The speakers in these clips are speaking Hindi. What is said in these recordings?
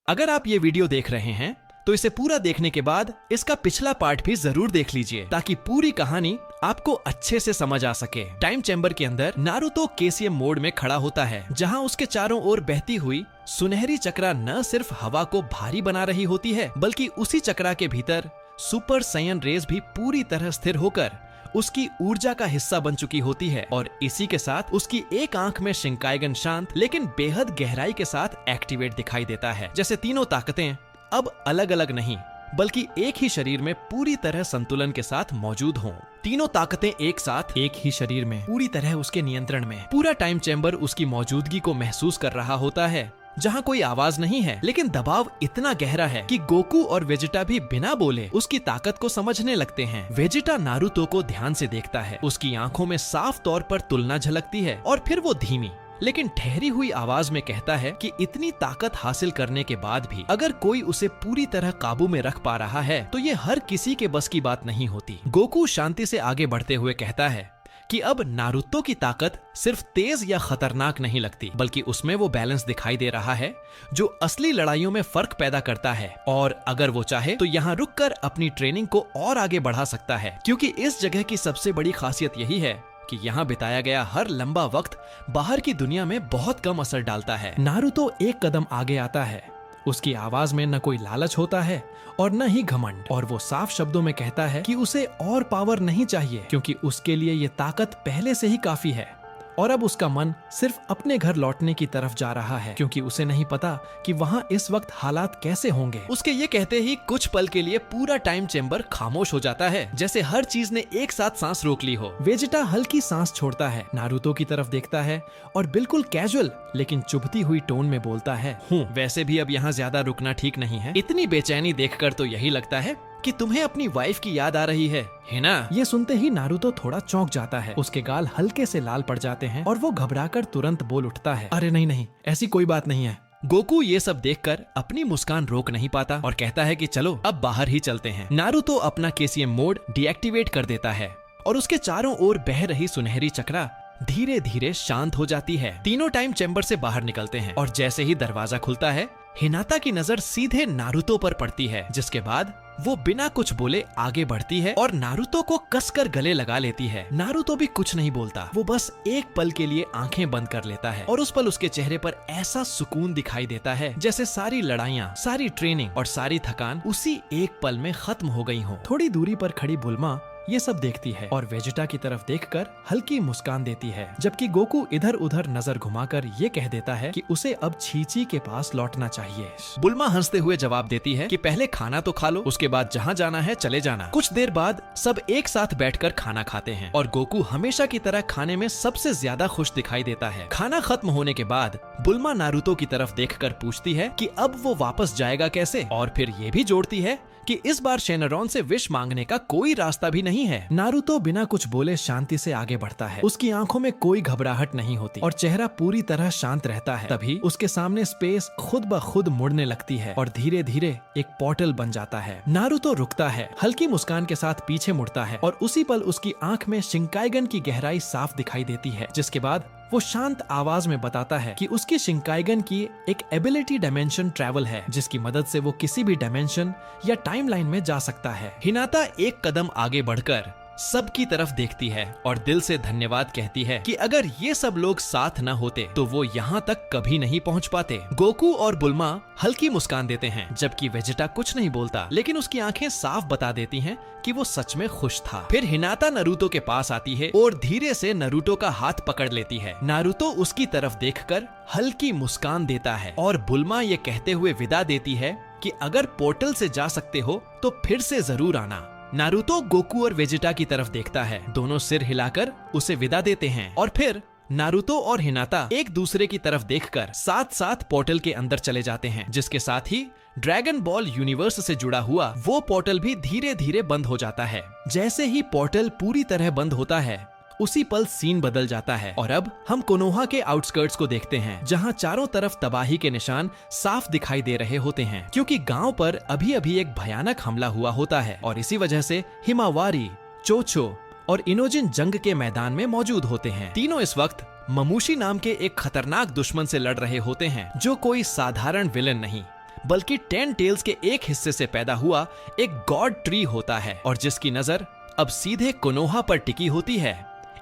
अगर आप ये वीडियो देख रहे हैं तो इसे पूरा देखने के बाद इसका पिछला पार्ट भी जरूर देख लीजिए ताकि पूरी कहानी आपको अच्छे से समझ आ सके। टाइम चैम्बर के अंदर नारुतो केसीएम मोड में खड़ा होता है, जहां उसके चारों ओर बहती हुई सुनहरी चक्रा न सिर्फ हवा को भारी बना रही होती है, बल्कि उसी चक्रा के भीतर सुपर सायन रेज भी पूरी तरह स्थिर होकर उसकी ऊर्जा का हिस्सा बन चुकी होती है। और इसी के साथ उसकी एक आंख में शिंकाइगन शांत लेकिन बेहद गहराई के साथ एक्टिवेट दिखाई देता है, जैसे तीनों ताकतें अब अलग अलग नहीं बल्कि एक ही शरीर में पूरी तरह संतुलन के साथ मौजूद हों। तीनों ताकतें एक साथ एक ही शरीर में पूरी तरह उसके नियंत्रण में। पूरा टाइम चैम्बर उसकी मौजूदगी को महसूस कर रहा होता है, जहाँ कोई आवाज नहीं है, लेकिन दबाव इतना गहरा है कि गोकू और वेजिटा भी बिना बोले उसकी ताकत को समझने लगते हैं। वेजिटा नारुतो को ध्यान से देखता है, उसकी आंखों में साफ तौर पर तुलना झलकती है और फिर वो धीमी लेकिन ठहरी हुई आवाज में कहता है कि इतनी ताकत हासिल करने के बाद भी अगर कोई उसे पूरी तरह काबू में रख पा रहा है तो ये हर किसी के बस की बात नहीं होती। गोकू शांति से आगे बढ़ते हुए कहता है कि अब नारुतो की ताकत सिर्फ तेज या खतरनाक नहीं लगती, बल्कि उसमें वो बैलेंस दिखाई दे रहा है जो असली लड़ाइयों में फर्क पैदा करता है। और अगर वो चाहे तो यहाँ रुककर अपनी ट्रेनिंग को और आगे बढ़ा सकता है, क्योंकि इस जगह की सबसे बड़ी खासियत यही है कि यहाँ बिताया गया हर लंबा वक्त बाहर की दुनिया में बहुत कम असर डालता है। नारुतो एक कदम आगे आता है, उसकी आवाज में न कोई लालच होता है और न ही घमंड, और वो साफ शब्दों में कहता है कि उसे और पावर नहीं चाहिए, क्योंकि उसके लिए ये ताकत पहले से ही काफी है। और अब उसका मन सिर्फ अपने घर लौटने की तरफ जा रहा है, क्योंकि उसे नहीं पता कि वहाँ इस वक्त हालात कैसे होंगे। उसके ये कहते ही कुछ पल के लिए पूरा टाइम चैम्बर खामोश हो जाता है, जैसे हर चीज ने एक साथ सांस रोक ली हो। वेजिटा हल्की सांस छोड़ता है, नारुतो की तरफ देखता है और बिल्कुल कैजुअल लेकिन चुभती हुई टोन में बोलता है, वैसे भी अब यहाँ ज्यादा रुकना ठीक नहीं है। इतनी बेचैनी देखकर तो यही लगता है कि तुम्हें अपनी वाइफ की याद आ रही है ना? ये सुनते ही नारुतो थोड़ा चौंक जाता है, उसके गाल हल्के से लाल पड़ जाते हैं और वो घबराकर तुरंत बोल उठता है, अरे नहीं नहीं, ऐसी कोई बात नहीं है। गोकू ये सब देखकर अपनी मुस्कान रोक नहीं पाता और कहता है कि चलो अब बाहर ही चलते हैं। नारुतो अपना केसीएम मोड डीएक्टिवेट कर देता है और उसके चारों ओर बह रही सुनहरी चक्रा धीरे धीरे शांत हो जाती है। तीनों टाइम चैम्बर से बाहर निकलते हैं और जैसे ही दरवाजा खुलता है, हिनाता की नजर सीधे नारुतो पर पड़ती है, जिसके बाद वो बिना कुछ बोले आगे बढ़ती है और नारुतो को कसकर गले लगा लेती है। नारुतो भी कुछ नहीं बोलता, वो बस एक पल के लिए आंखें बंद कर लेता है और उस पल उसके चेहरे पर ऐसा सुकून दिखाई देता है जैसे सारी लड़ाइयाँ, सारी ट्रेनिंग और सारी थकान उसी एक पल में खत्म हो गई हो। थोड़ी दूरी पर खड़ी बुल्मा ये सब देखती है और वेजिटा की तरफ देखकर हल्की मुस्कान देती है, जबकि गोकू इधर उधर नजर घुमाकर ये कह देता है कि उसे अब चीची के पास लौटना चाहिए। बुल्मा हंसते हुए जवाब देती है कि पहले खाना तो खा लो, उसके बाद जहाँ जाना है चले जाना। कुछ देर बाद सब एक साथ बैठकर खाना खाते हैं और गोकू हमेशा की तरह खाने में सबसे ज्यादा खुश दिखाई देता है। खाना खत्म होने के बाद बुल्मा नारुतो की तरफ देखकर पूछती है कि अब वो वापस जाएगा कैसे, और फिर ये भी जोड़ती है कि इस बार शेनरॉन से विश मांगने का कोई रास्ता भी नहीं है। नारुतो बिना कुछ बोले शांति से आगे बढ़ता है, उसकी आंखों में कोई घबराहट नहीं होती और चेहरा पूरी तरह शांत रहता है। तभी उसके सामने स्पेस खुद ब खुद मुड़ने लगती है और धीरे धीरे एक पोर्टल बन जाता है। नारुतो रुकता है, हल्की मुस्कान के साथ पीछे मुड़ता है और उसी पल उसकी आंख में शिंकाइगन की गहराई साफ दिखाई देती है, जिसके बाद वो शांत आवाज में बताता है कि उसकी शिंकाइगन की एक एबिलिटी डायमेंशन ट्रैवल है, जिसकी मदद से वो किसी भी डायमेंशन या टाइमलाइन में जा सकता है। हिनाता एक कदम आगे बढ़कर सबकी तरफ देखती है और दिल से धन्यवाद कहती है कि अगर ये सब लोग साथ न होते तो वो यहाँ तक कभी नहीं पहुँच पाते। गोकू और बुल्मा हल्की मुस्कान देते हैं, जबकि वेजिटा कुछ नहीं बोलता, लेकिन उसकी आंखें साफ बता देती हैं कि वो सच में खुश था। फिर हिनाता नारुतो के पास आती है और धीरे से नारुतो का हाथ पकड़ लेती है। नारुतो उसकी तरफ देखकर हल्की मुस्कान देता है और बुल्मा ये कहते हुए विदा देती है कि अगर पोर्टल से जा सकते हो तो फिर से जरूर आना। नारुतो गोकू और वेजिटा की तरफ देखता है, दोनों सिर हिलाकर उसे विदा देते हैं और फिर नारुतो और हिनाता एक दूसरे की तरफ देखकर साथ साथ पोर्टल के अंदर चले जाते हैं, जिसके साथ ही ड्रैगन बॉल यूनिवर्स से जुड़ा हुआ वो पोर्टल भी धीरे धीरे बंद हो जाता है। जैसे ही पोर्टल पूरी तरह बंद होता है, उसी पल सीन बदल जाता है और अब हम कोनोहा के आउटस्कर्ट्स को देखते हैं, जहां चारों तरफ तबाही के निशान साफ दिखाई दे रहे होते हैं, क्योंकि गांव पर अभी अभी एक भयानक हमला हुआ होता है और इसी वजह से हिमावारी, चोचो और इनोजिन जंग के मैदान में मौजूद होते हैं। तीनों इस वक्त ममूशी नाम के एक खतरनाक दुश्मन से लड़ रहे होते हैं, जो कोई साधारण विलन नहीं बल्कि 10 टेल्स के एक हिस्से से पैदा हुआ एक गॉड ट्री होता है और जिसकी नजर अब सीधे कोनोहा पर टिकी होती है।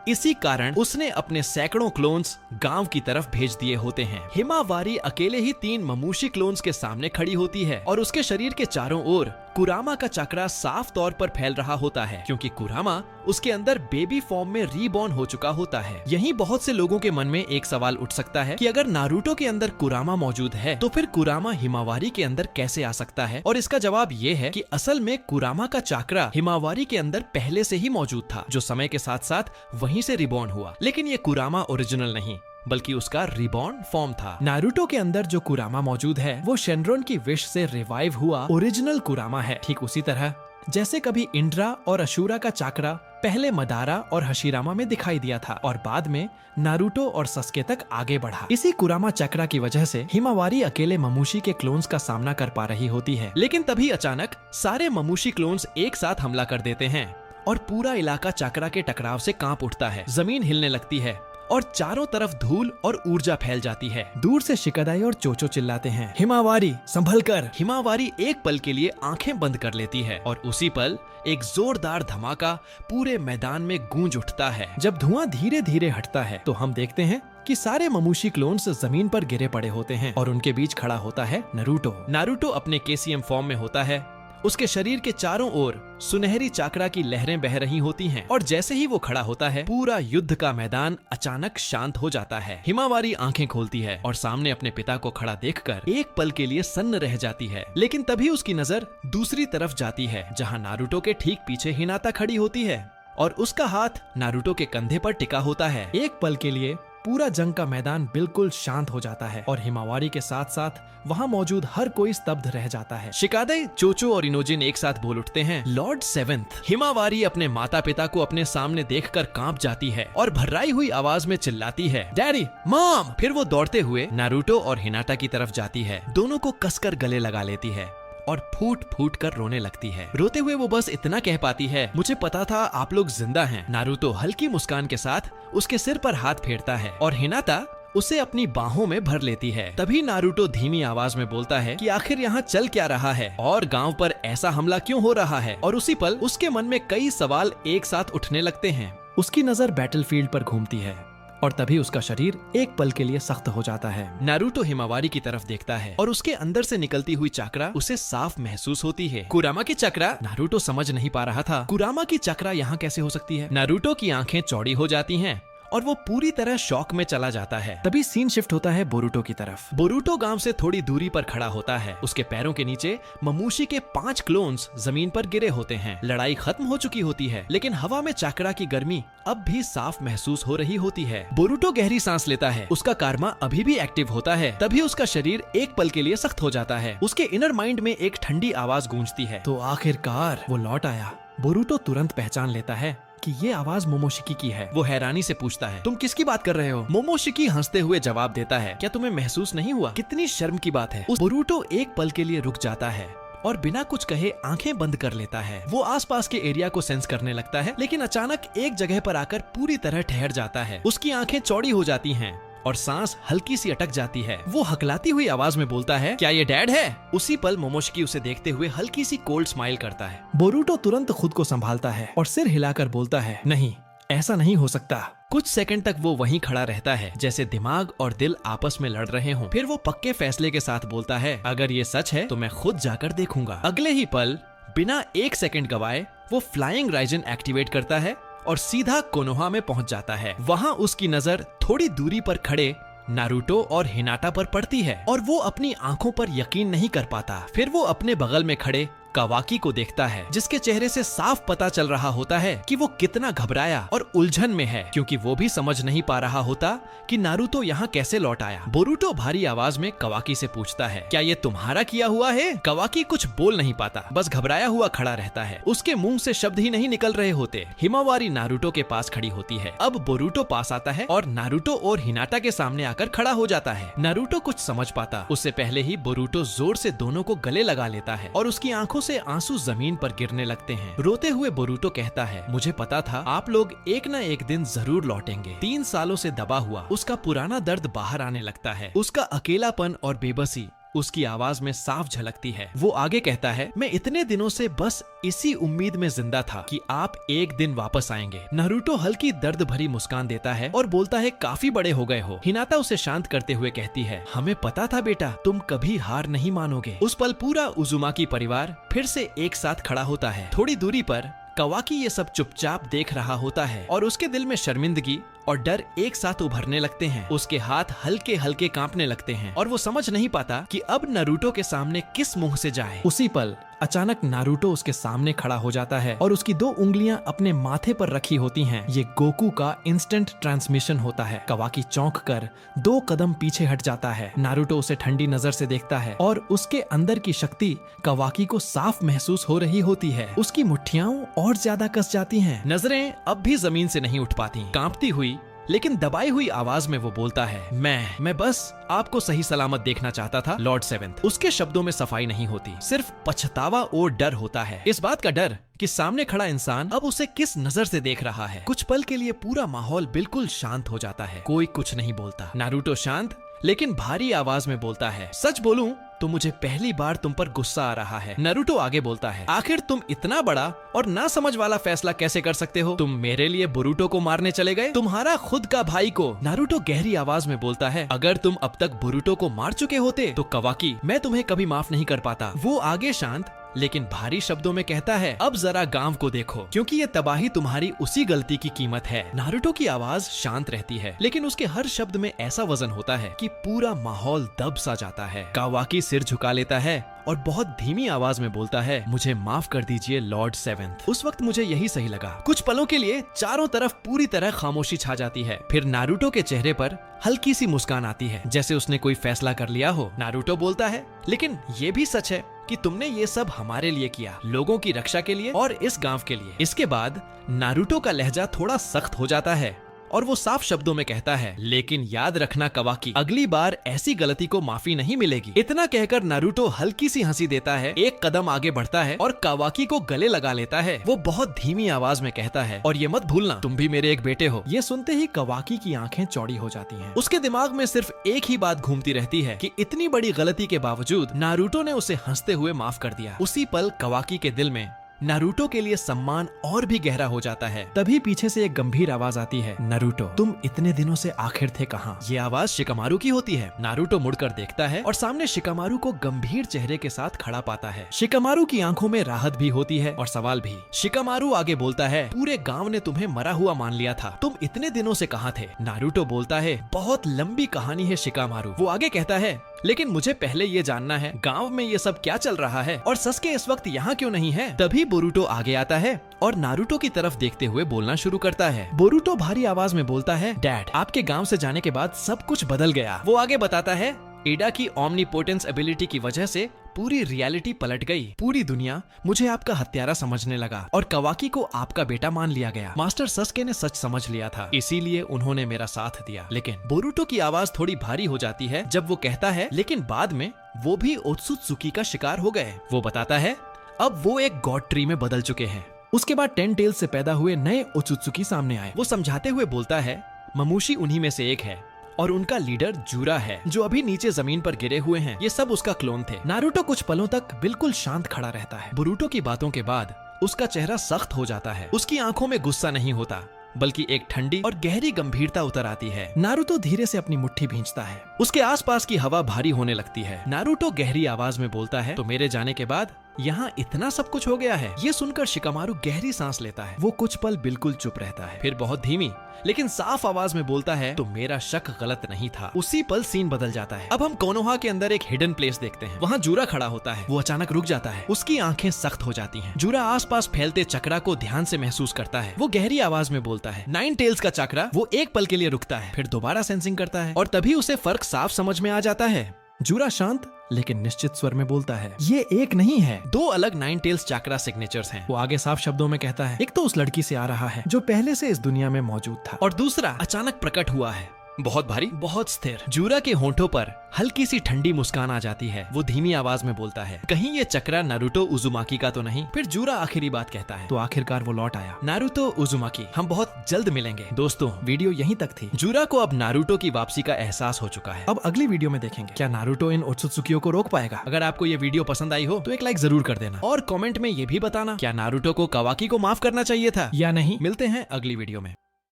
इसी कारण उसने अपने सैकड़ों क्लोन्स गांव की तरफ भेज दिए होते हैं। हिमावारी अकेले ही 3 ममूशी क्लोन्स के सामने खड़ी होती है और उसके शरीर के चारों ओर कुरामा का चक्रा साफ तौर पर फैल रहा होता है, क्योंकि कुरामा उसके अंदर बेबी फॉर्म में रीबॉर्न हो चुका होता है। यहीं बहुत से लोगों के मन में एक सवाल उठ सकता है कि अगर नारुतो के अंदर कुरामा मौजूद है तो फिर कुरामा हिमावारी के अंदर कैसे आ सकता है? और इसका जवाब ये है कि असल में कुरामा का चक्रा हिमावारी के अंदर पहले से ही मौजूद था, जो समय के साथ साथ वहीं से रिबॉर्न हुआ। लेकिन ये कुरामा ओरिजिनल नहीं बल्कि उसका रिबॉर्न फॉर्म था। नारुतो के अंदर जो कुरामा मौजूद है वो शेनरॉन की विश से रिवाइव हुआ ओरिजिनल कुरामा है। ठीक उसी तरह जैसे कभी इंड्रा और अशूरा का चक्रा पहले मदारा और हशीरामा में दिखाई दिया था और बाद में नारुतो और सस्के तक आगे बढ़ा। इसी कुरामा चक्रा की वजह से हिमावारी अकेले ममूशी के क्लोन्स का सामना कर पा रही होती है। लेकिन तभी अचानक सारे ममूशी क्लोन्स एक साथ हमला कर देते हैं और पूरा इलाका चक्रा के टकराव से कांप उठता है। जमीन हिलने लगती है और चारों तरफ धूल और ऊर्जा फैल जाती है। दूर से शिकादाई और चोचो चिल्लाते हैं, हिमावारी संभल कर। हिमावारी एक पल के लिए आंखें बंद कर लेती है और उसी पल एक जोरदार धमाका पूरे मैदान में गूंज उठता है। जब धुआं धीरे धीरे हटता है तो हम देखते हैं कि सारे ममूशी क्लोन्स जमीन पर गिरे पड़े होते हैं और उनके बीच खड़ा होता है नारुतो। नारुतो अपने केसीएम फॉर्म में होता है। उसके शरीर के चारों ओर सुनहरी चक्रा की लहरें बह रही होती हैं और जैसे ही वो खड़ा होता है पूरा युद्ध का मैदान अचानक शांत हो जाता है। हिमावारी आंखें खोलती है और सामने अपने पिता को खड़ा देखकर एक पल के लिए सन्न रह जाती है। लेकिन तभी उसकी नजर दूसरी तरफ जाती है जहां नारुतो के ठीक पीछे हिनाता खड़ी होती है और उसका हाथ नारुतो के कंधे पर टिका होता है। एक पल के लिए पूरा जंग का मैदान बिल्कुल शांत हो जाता है और हिमावारी के साथ साथ वहाँ मौजूद हर कोई स्तब्ध रह जाता है। शिकादे, चोचो और इनोजिन एक साथ बोल उठते हैं, लॉर्ड सेवेंथ। हिमावारी अपने माता पिता को अपने सामने देखकर कांप जाती है और भर्राई हुई आवाज में चिल्लाती है, डैडी, मॉम। फिर वो दौड़ते हुए नारुतो और हिनाटा की तरफ जाती है, दोनों को कसकर गले लगा लेती है और फूट फूट कर रोने लगती है। रोते हुए वो बस इतना कह पाती है, मुझे पता था आप लोग जिंदा हैं। नारुतो हल्की मुस्कान के साथ उसके सिर पर हाथ फेरता है और हिनाता उसे अपनी बाहों में भर लेती है। तभी नारुतो धीमी आवाज में बोलता है कि आखिर यहाँ चल क्या रहा है और गांव पर ऐसा हमला क्यों हो रहा है। और उसी पल उसके मन में कई सवाल एक साथ उठने लगते हैं। उसकी नजर बैटलफील्ड पर घूमती है और तभी उसका शरीर एक पल के लिए सख्त हो जाता है। नारुतो हिमावारी की तरफ देखता है और उसके अंदर से निकलती हुई चक्रा उसे साफ महसूस होती है। कुरामा की चक्रा? नारुतो समझ नहीं पा रहा था कुरामा की चक्रा यहाँ कैसे हो सकती है। नारुतो की आंखें चौड़ी हो जाती हैं और वो पूरी तरह शॉक में चला जाता है। तभी सीन शिफ्ट होता है बोरुतो की तरफ। बोरुतो गांव से थोड़ी दूरी पर खड़ा होता है। उसके पैरों के नीचे ममूशी के 5 क्लोन्स जमीन पर गिरे होते हैं। लड़ाई खत्म हो चुकी होती है लेकिन हवा में चक्रा की गर्मी अब भी साफ महसूस हो रही होती है। बोरुतो गहरी सांस लेता है, उसका कारमा अभी भी एक्टिव होता है। तभी उसका शरीर एक पल के लिए सख्त हो जाता है। उसके इनर माइंड में एक ठंडी आवाज गूंजती है, तो आखिरकार वो लौट आया। बोरुतो तुरंत पहचान लेता है कि ये आवाज मोमोशिकी की है। वो हैरानी से पूछता है, तुम किसकी बात कर रहे हो? मोमोशिकी हंसते हुए जवाब देता है, क्या तुम्हें महसूस नहीं हुआ? कितनी शर्म की बात है। उस बोरुतो एक पल के लिए रुक जाता है और बिना कुछ कहे आंखें बंद कर लेता है। वो आसपास के एरिया को सेंस करने लगता है लेकिन अचानक एक जगह पर आकर पूरी तरह ठहर जाता है। उसकी आंखें चौड़ी हो जाती हैं और सांस हल्की सी अटक जाती है। वो हकलाती हुई आवाज में बोलता है, क्या ये डैड है? उसी पल मोमोशिकी उसे देखते हुए हल्की सी कोल्ड स्माइल करता है। बोरुतो तुरंत खुद को संभालता है और सिर हिलाकर बोलता है, नहीं, ऐसा नहीं हो सकता। कुछ सेकंड तक वो वहीं खड़ा रहता है जैसे दिमाग और दिल आपस में लड़ रहे हों। फिर वो पक्के फैसले के साथ बोलता है, अगर ये सच है तो मैं खुद जाकर देखूंगा। अगले ही पल बिना एक सेकंड गवाए वो फ्लाइंग राइजन एक्टिवेट करता है और सीधा कोनोहा में पहुंच जाता है। वहां उसकी नजर थोड़ी दूरी पर खड़े नारुतो और हिनाटा पर पड़ती है और वो अपनी आंखों पर यकीन नहीं कर पाता। फिर वो अपने बगल में खड़े कावाकी को देखता है जिसके चेहरे से साफ पता चल रहा होता है कि वो कितना घबराया और उलझन में है, क्योंकि वो भी समझ नहीं पा रहा होता कि नारुतो यहाँ कैसे लौट आया। बोरुतो भारी आवाज में कावाकी से पूछता है, क्या ये तुम्हारा किया हुआ है? कावाकी कुछ बोल नहीं पाता, बस घबराया हुआ खड़ा रहता है। उसके मुंह से शब्द ही नहीं निकल रहे होते। हिमावारी नारुतो के पास खड़ी होती है। अब बोरुतो पास आता है और नारुतो और हिनाटा के सामने आकर खड़ा हो जाता है। नारुतो कुछ समझ पाता उससे पहले ही बोरुतो जोर से दोनों को गले लगा लेता है और उसकी आंखों से आंसू जमीन पर गिरने लगते हैं। रोते हुए बोरुतो कहता है, मुझे पता था आप लोग एक न एक दिन जरूर लौटेंगे। 3 सालों से दबा हुआ उसका पुराना दर्द बाहर आने लगता है। उसका अकेलापन और बेबसी उसकी आवाज में साफ झलकती है। वो आगे कहता है, मैं इतने दिनों से बस इसी उम्मीद में जिंदा था कि आप एक दिन वापस आएंगे। नारुतो हल्की दर्द भरी मुस्कान देता है और बोलता है, काफी बड़े हो गए हो। हिनाता उसे शांत करते हुए कहती है, हमें पता था बेटा, तुम कभी हार नहीं मानोगे। उस पल पूरा उजुमाकी परिवार फिर से एक साथ खड़ा होता है। थोड़ी दूरी पर कवाकी ये सब चुपचाप देख रहा होता है और उसके दिल में शर्मिंदगी और डर एक साथ उभरने लगते हैं। उसके हाथ हल्के हल्के कांपने लगते हैं और वो समझ नहीं पाता कि अब नारुतो के सामने किस मुंह से जाए। उसी पल अचानक नारुतो उसके सामने खड़ा हो जाता है और उसकी 2 उंगलियां अपने माथे पर रखी होती हैं। ये गोकू का इंस्टेंट ट्रांसमिशन होता है। कवाकी चौंक कर 2 कदम पीछे हट जाता है। नारुतो उसे ठंडी नजर से देखता है और उसके अंदर की शक्ति कवाकी को साफ महसूस हो रही होती है। उसकी मुट्ठियां और ज्यादा कस जाती हैं। नजरें अब भी जमीन से नहीं उठ पाती। कांपती हुई लेकिन दबाई हुई आवाज में वो बोलता है, मैं बस आपको सही सलामत देखना चाहता था लॉर्ड सेवेंथ। उसके शब्दों में सफाई नहीं होती, सिर्फ पछतावा और डर होता है। इस बात का डर कि सामने खड़ा इंसान अब उसे किस नजर से देख रहा है। कुछ पल के लिए पूरा माहौल बिल्कुल शांत हो जाता है। कोई कुछ नहीं बोलता। नारुतो शांत लेकिन भारी आवाज में बोलता है, सच बोलूं तो मुझे पहली बार तुम पर गुस्सा आ रहा है। नारुतो आगे बोलता है, आखिर तुम इतना बड़ा और ना समझ वाला फैसला कैसे कर सकते हो? तुम मेरे लिए बोरुटो को मारने चले गए, तुम्हारा खुद का भाई को। नारुतो गहरी आवाज में बोलता है, अगर तुम अब तक बोरुटो को मार चुके होते तो कवाकी, मैं तुम्हें कभी माफ नहीं कर पाता। वो आगे शांत लेकिन भारी शब्दों में कहता है, अब जरा गांव को देखो, क्योंकि ये तबाही तुम्हारी उसी गलती की कीमत है। नारुतो की आवाज शांत रहती है लेकिन उसके हर शब्द में ऐसा वजन होता है कि पूरा माहौल दब सा जाता है। कावाकी सिर झुका लेता है और बहुत धीमी आवाज में बोलता है, मुझे माफ कर दीजिए लॉर्ड सेवेंथ। उस वक्त मुझे यही सही लगा। कुछ पलों के लिए चारों तरफ पूरी तरह खामोशी छा जाती है। फिर नारुतो के चेहरे पर हल्की सी मुस्कान आती है, जैसे उसने कोई फैसला कर लिया हो। नारुतो बोलता है, लेकिन ये भी सच है कि तुमने ये सब हमारे लिए किया, लोगों की रक्षा के लिए और इस गांव के लिए। इसके बाद नारुतो का लहजा थोड़ा सख्त हो जाता है और वो साफ शब्दों में कहता है, लेकिन याद रखना कवाकी, अगली बार ऐसी गलती को माफी नहीं मिलेगी। इतना कहकर नारुतो हल्की सी हंसी देता है, एक कदम आगे बढ़ता है और कवाकी को गले लगा लेता है। वो बहुत धीमी आवाज में कहता है, और ये मत भूलना तुम भी मेरे एक बेटे हो। ये सुनते ही कवाकी की आंखें चौड़ी हो जाती हैं। उसके दिमाग में सिर्फ एक ही बात घूमती रहती है कि इतनी बड़ी गलती के बावजूद नारुतो ने उसे हंसते हुए माफ कर दिया। उसी पल कवाकी के दिल में नारुतो के लिए सम्मान और भी गहरा हो जाता है। तभी पीछे से एक गंभीर आवाज आती है, नारुतो तुम इतने दिनों से आखिर थे कहाँ? ये आवाज शिकामारू की होती है। नारुतो मुड़कर देखता है और सामने शिकामारू को गंभीर चेहरे के साथ खड़ा पाता है। शिकामारू की आंखों में राहत भी होती है और सवाल भी। शिकामारू आगे बोलता है, पूरे गांव ने तुम्हें मरा हुआ मान लिया था, तुम इतने दिनों से कहाँ थे? नारुतो बोलता है, बहुत लंबी कहानी है शिकामारू। वो आगे कहता है, लेकिन मुझे पहले ये जानना है गांव में ये सब क्या चल रहा है और सस्के इस वक्त यहाँ क्यों नहीं है? तभी बोरुटो आगे आता है और नारुतो की तरफ देखते हुए बोलना शुरू करता है। बोरुटो भारी आवाज में बोलता है, डैड आपके गांव से जाने के बाद सब कुछ बदल गया। वो आगे बताता है, एडा की ओमनीपोटेंस एबिलिटी की वजह से पूरी रियलिटी पलट गई। पूरी दुनिया मुझे आपका हत्यारा समझने लगा और कवाकी को आपका बेटा मान लिया गया। मास्टर सस्के ने सच समझ लिया था, इसीलिए उन्होंने मेरा साथ दिया। लेकिन बोरुटो की आवाज थोड़ी भारी हो जाती है जब वो कहता है, लेकिन बाद में वो भी ओत्सुत्सुकी का शिकार हो गए। वो बताता है, अब वो एक गॉड ट्री में बदल चुके हैं। उसके बाद 10 टेल्स से पैदा हुए नए ओत्सुत्सुकी सामने आए। वो समझाते हुए बोलता है, ममुशी उन्हीं में से एक है और उनका लीडर जूरा है, जो अभी नीचे जमीन पर गिरे हुए हैं। ये सब उसका क्लोन थे। नारुतो कुछ पलों तक बिल्कुल शांत खड़ा रहता है। बोरुटो की बातों के बाद उसका चेहरा सख्त हो जाता है। उसकी आंखों में गुस्सा नहीं होता, बल्कि एक ठंडी और गहरी गंभीरता उतर आती है। नारुतो धीरे से अपनी मुट्ठी भींचता है। उसके आसपास की हवा भारी होने लगती है। नारुतो गहरी आवाज में बोलता है, तो मेरे जाने के बाद यहाँ इतना सब कुछ हो गया है? ये सुनकर शिकामारू गहरी सांस लेता है। वो कुछ पल बिल्कुल चुप रहता है, फिर बहुत धीमी लेकिन साफ आवाज में बोलता है, तो मेरा शक गलत नहीं था। उसी पल सीन बदल जाता है। अब हम कोनोहा के अंदर एक हिडन प्लेस देखते हैं। वहाँ जूरा खड़ा होता है। वो अचानक रुक जाता है। उसकी आंखें सख्त हो जाती हैं। जूरा आसपास फैलते चक्रा को ध्यान से महसूस करता है। वो गहरी आवाज में बोलता है, 9 टेल्स का चक्रा। वो एक पल के लिए रुकता है, फिर दोबारा सेंसिंग करता है और तभी उसे फर्क साफ समझ में आ जाता है। जूरा शांत लेकिन निश्चित स्वर में बोलता है, ये एक नहीं है, 2 अलग 9 टेल्स चक्रा सिग्नेचर्स हैं। वो आगे साफ शब्दों में कहता है, एक तो उस लड़की से आ रहा है जो पहले से इस दुनिया में मौजूद था और दूसरा अचानक प्रकट हुआ है बहुत भारी, बहुत स्थिर। जूरा के होंठों पर हल्की सी ठंडी मुस्कान आ जाती है। वो धीमी आवाज में बोलता है, कहीं ये चक्रा नारुतो उजुमाकी का तो नहीं। फिर जूरा आखिरी बात कहता है, तो आखिरकार वो लौट आया। नारुतो उजुमाकी, हम बहुत जल्द मिलेंगे। दोस्तों, वीडियो यहीं तक थी। जूरा को अब नारुतो की वापसी का एहसास हो चुका है। अब अगली वीडियो में देखेंगे क्या नारुतो इन ओत्सुत्सुकियों को रोक पाएगा। अगर आपको ये वीडियो पसंद आई हो तो एक लाइक जरूर कर देना और कमेंट में ये भी बताना क्या नारुतो को कावाकी को माफ करना चाहिए था या नहीं। मिलते हैं अगली वीडियो में।